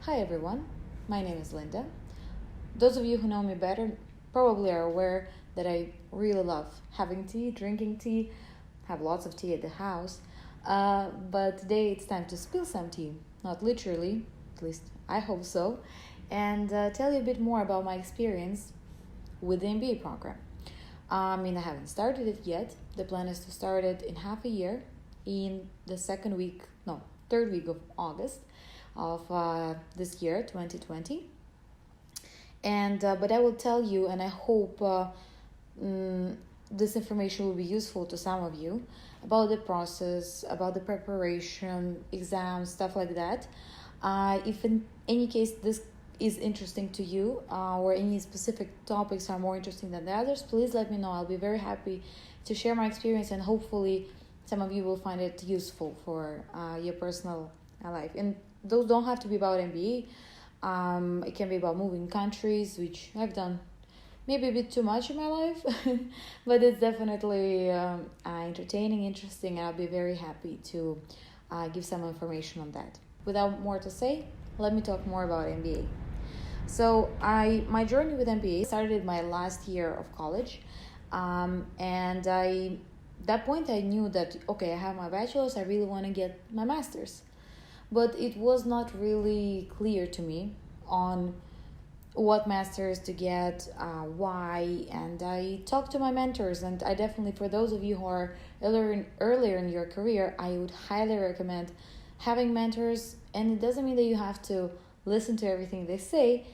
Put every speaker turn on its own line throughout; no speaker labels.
Hi everyone, my name is Linda. Those of you who know me better probably are aware that I really love having tea, drinking tea, have lots of tea at the house. But today it's time to spill some tea, not literally, at least I hope so, and tell you a bit more about my experience with the MBA program. I haven't started it yet. The plan is to start it in half a year in the third week of August of this year, 2020. But I will tell you, and I hope this information will be useful to some of you about the process, about the preparation, exams, stuff like that. If in any case this is interesting to you or any specific topics are more interesting than the others, please let me know. I'll be very happy to share my experience, and hopefully some of you will find it useful for your personal life. And those don't have to be about MBA. It can be about moving countries, which I've done maybe a bit too much in my life, but it's definitely entertaining, interesting, and I'll be very happy to give some information on that. Without more to say, let me talk more about MBA. So my journey with MBA started my last year of college, and that point I knew that, okay, I have my bachelor's, I really want to get my master's. But it was not really clear to me on what master's to get, why, and I talked to my mentors, and I definitely, for those of you who are earlier in your career, I would highly recommend having mentors. And it doesn't mean that you have to listen to everything they say,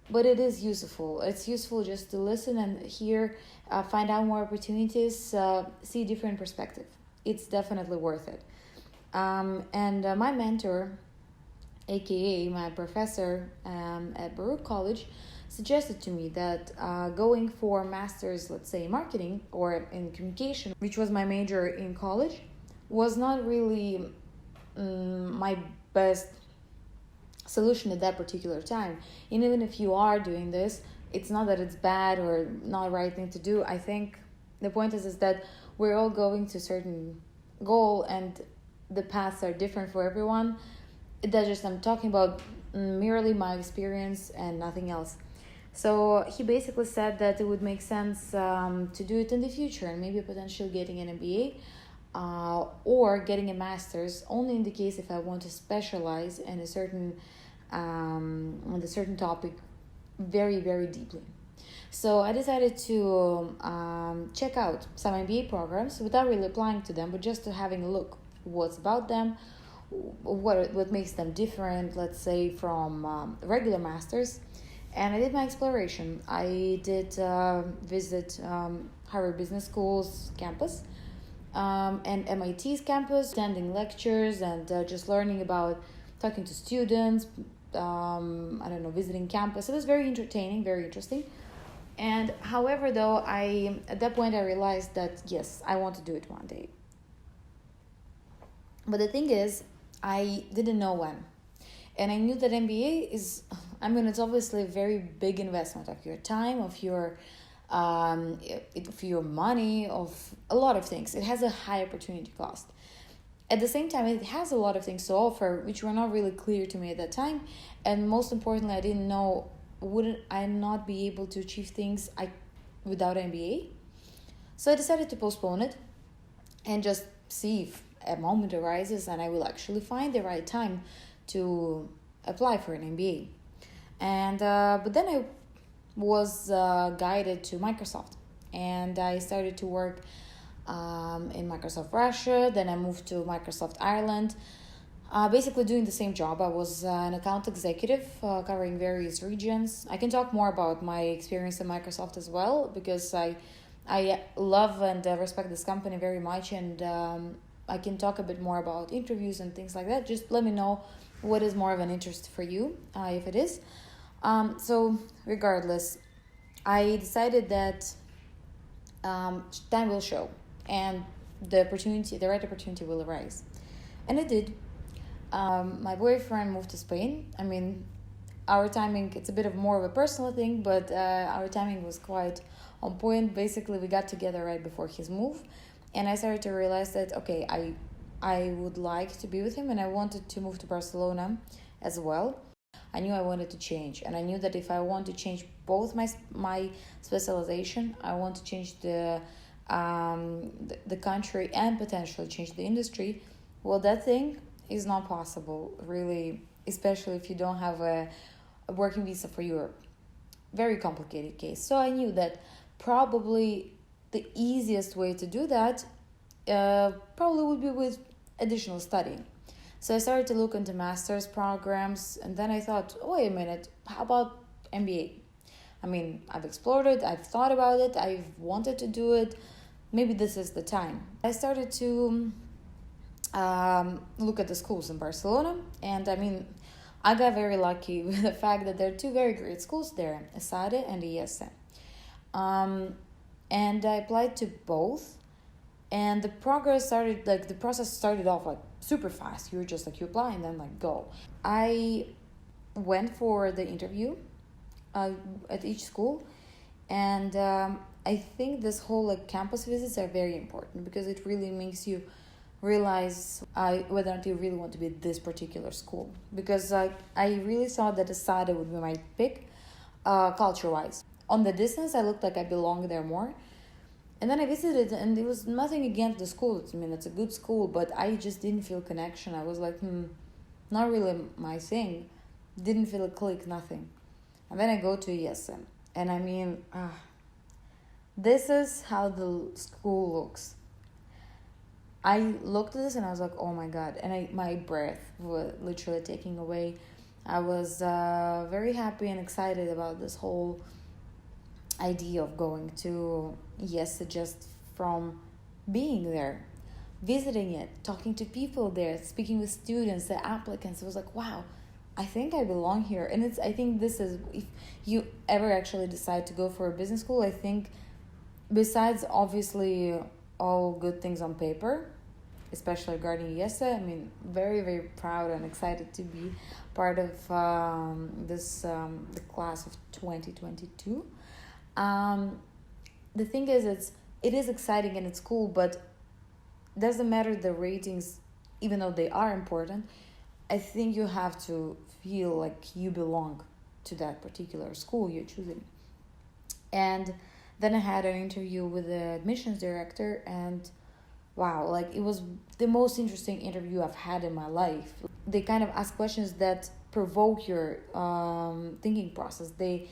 but it is useful. It's useful just to listen and hear, find out more opportunities, see different perspective. It's definitely worth it. My mentor, aka my professor at Baruch College, suggested to me that going for master's, let's say marketing or in communication, which was my major in college, was not really my best solution at that particular time. And even if you are doing this, it's not that it's bad or not the right thing to do. I think the point is that we're all going to a certain goal, and the paths are different for everyone. I'm talking about merely my experience and nothing else. So he basically said that it would make sense to do it in the future, and maybe potentially getting an MBA or getting a master's, only in the case if I want to specialize in a certain topic very, very deeply. So I decided to check out some MBA programs without really applying to them, but just to having a look what's about them, what makes them different, let's say, from regular masters. And I did my exploration. I did visit Harvard Business School's campus and MIT's campus, attending lectures and just learning about talking to students, visiting campus. It was very entertaining, very interesting. And however, though, at that point I realized that yes, I want to do it one day. But the thing is, I didn't know when. And I knew that MBA is, it's obviously a very big investment of your time, of your money, of a lot of things. It has a high opportunity cost. At the same time, it has a lot of things to offer, which were not really clear to me at that time. And most importantly, I didn't know, would I not be able to achieve things without MBA? So I decided to postpone it and just see if a moment arises and I will actually find the right time to apply for an MBA. But then I was guided to Microsoft, and I started to work in Microsoft Russia. Then I moved to Microsoft Ireland, basically doing the same job. I was an account executive covering various regions. I can talk more about my experience at Microsoft as well, because I love and respect this company very much, and I can talk a bit more about interviews and things like that. Just let me know what is more of an interest for you, if it is. So regardless, I decided that time will show, and the right opportunity will arise. And it did. My boyfriend moved to Spain. Our timing, it's a bit of more of a personal thing, but our timing was quite on point. Basically, we got together right before his move. And I started to realize that, okay, I would like to be with him, and I wanted to move to Barcelona as well. I knew I wanted to change, and I knew that if I want to change both my specialization, I want to change the country and potentially change the industry. Well, that thing is not possible, really, especially if you don't have a working visa for Europe. Very complicated case. So I knew that probably the easiest way to do that probably would be with additional studying. So I started to look into master's programs, and then I thought, wait a minute, how about MBA? I mean, I've explored it, I've thought about it, I've wanted to do it. Maybe this is the time. I started to look at the schools in Barcelona, and I mean, I got very lucky with the fact that there are two very great schools there, IESE and IESE. And I applied to both, and the process started off like super fast. You were just like, you apply and then like go. I went for the interview at each school, and I think this whole like campus visits are very important because it really makes you realize whether or not you really want to be at this particular school, because I really thought that IESE would be my pick culture-wise. On the distance, I looked like I belonged there more. And then I visited, and it was nothing against the school. I mean, it's a good school, but I just didn't feel connection. I was like, not really my thing. Didn't feel a click, nothing. And then I go to IESE, and I mean, this is how the school looks. I looked at this and I was like, oh my God. And my breath was literally taking away. I was very happy and excited about this whole idea of going to IESE just from being there, visiting it, talking to people there, speaking with students, the applicants. It was like, wow, I think I belong here. And I think this is, if you ever actually decide to go for a business school, I think besides obviously all good things on paper, especially regarding IESE, I mean, very, very proud and excited to be part of the class of 2022. The thing is, it is exciting and it's cool, but doesn't matter the ratings, even though they are important. I think you have to feel like you belong to that particular school you're choosing. And then I had an interview with the admissions director, and wow, like it was the most interesting interview I've had in my life. They kind of ask questions that provoke your thinking process. They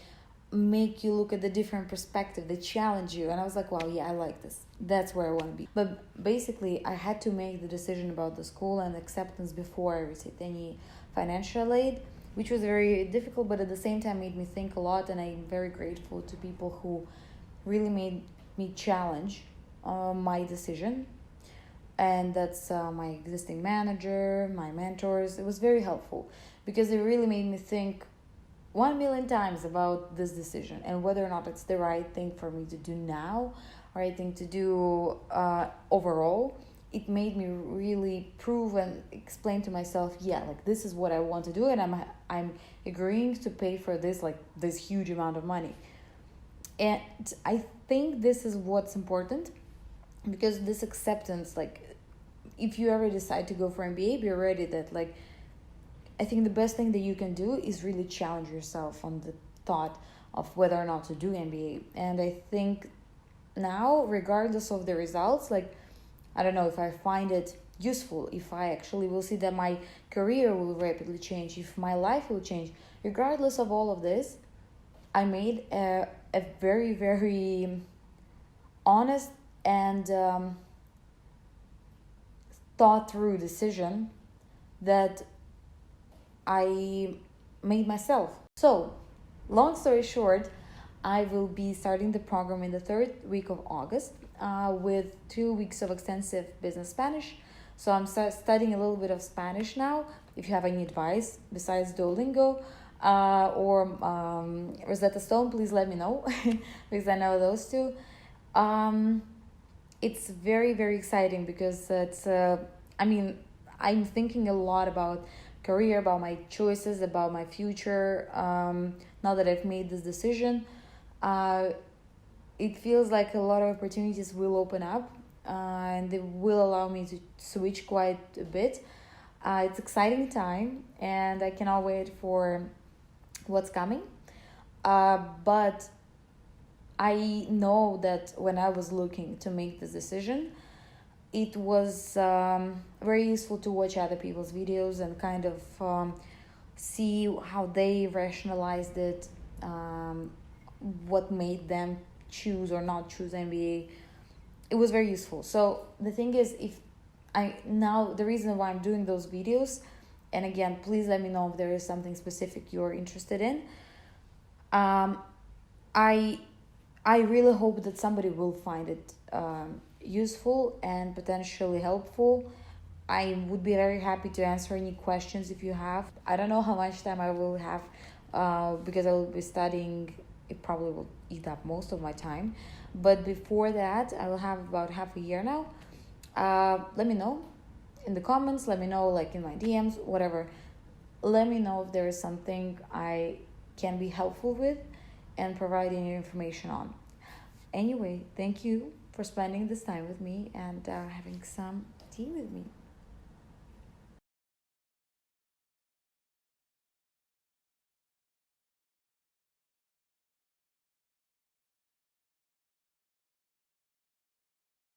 make you look at the different perspective. They challenge you, and I was like, wow, yeah, I like this. That's where I want to be. But basically, I had to make the decision about the school and acceptance before I received any financial aid, which was very difficult, but at the same time made me think a lot, and I'm very grateful to people who really made me challenge my decision. And that's my existing manager, my mentors. It was very helpful because it really made me think 1,000,000 times about this decision and whether or not it's the right thing for me to do now, right thing to do overall. It made me really prove and explain to myself, yeah, like this is what I want to do, and I'm agreeing to pay for this huge amount of money. And I think this is what's important, because this acceptance, like if you ever decide to go for MBA, be ready that like I think the best thing that you can do is really challenge yourself on the thought of whether or not to do MBA. And I think now, regardless of the results, like I don't know if I find it useful, if I actually will see that my career will rapidly change, if my life will change, regardless of all of this, I made a very, very honest and thought through decision that I made myself. So, long story short, I will be starting the program in the third week of August with 2 weeks of extensive business Spanish. So I'm studying a little bit of Spanish now. If you have any advice besides Duolingo or Rosetta Stone, please let me know because I know those two. It's very, very exciting because it's, I'm thinking a lot about career, about my choices, about my future. Now that I've made this decision, it feels like a lot of opportunities will open up and they will allow me to switch quite a bit. It's exciting time, and I cannot wait for what's coming. But I know that when I was looking to make this decision, it was very useful to watch other people's videos and kind of see how they rationalized it, what made them choose or not choose MBA. It was very useful. So the thing is, the reason why I'm doing those videos, and again, please let me know if there is something specific you're interested in. I really hope that somebody will find it useful and potentially helpful. I would be very happy to answer any questions if you have. I don't know how much time I will have because I will be studying. It probably will eat up most of my time. But before that, I will have about half a year now. Let me know in the comments. Let me know like in my DMs, whatever. Let me know if there is something I can be helpful with and providing you information on. Anyway, thank you for spending this time with me and having some tea with me.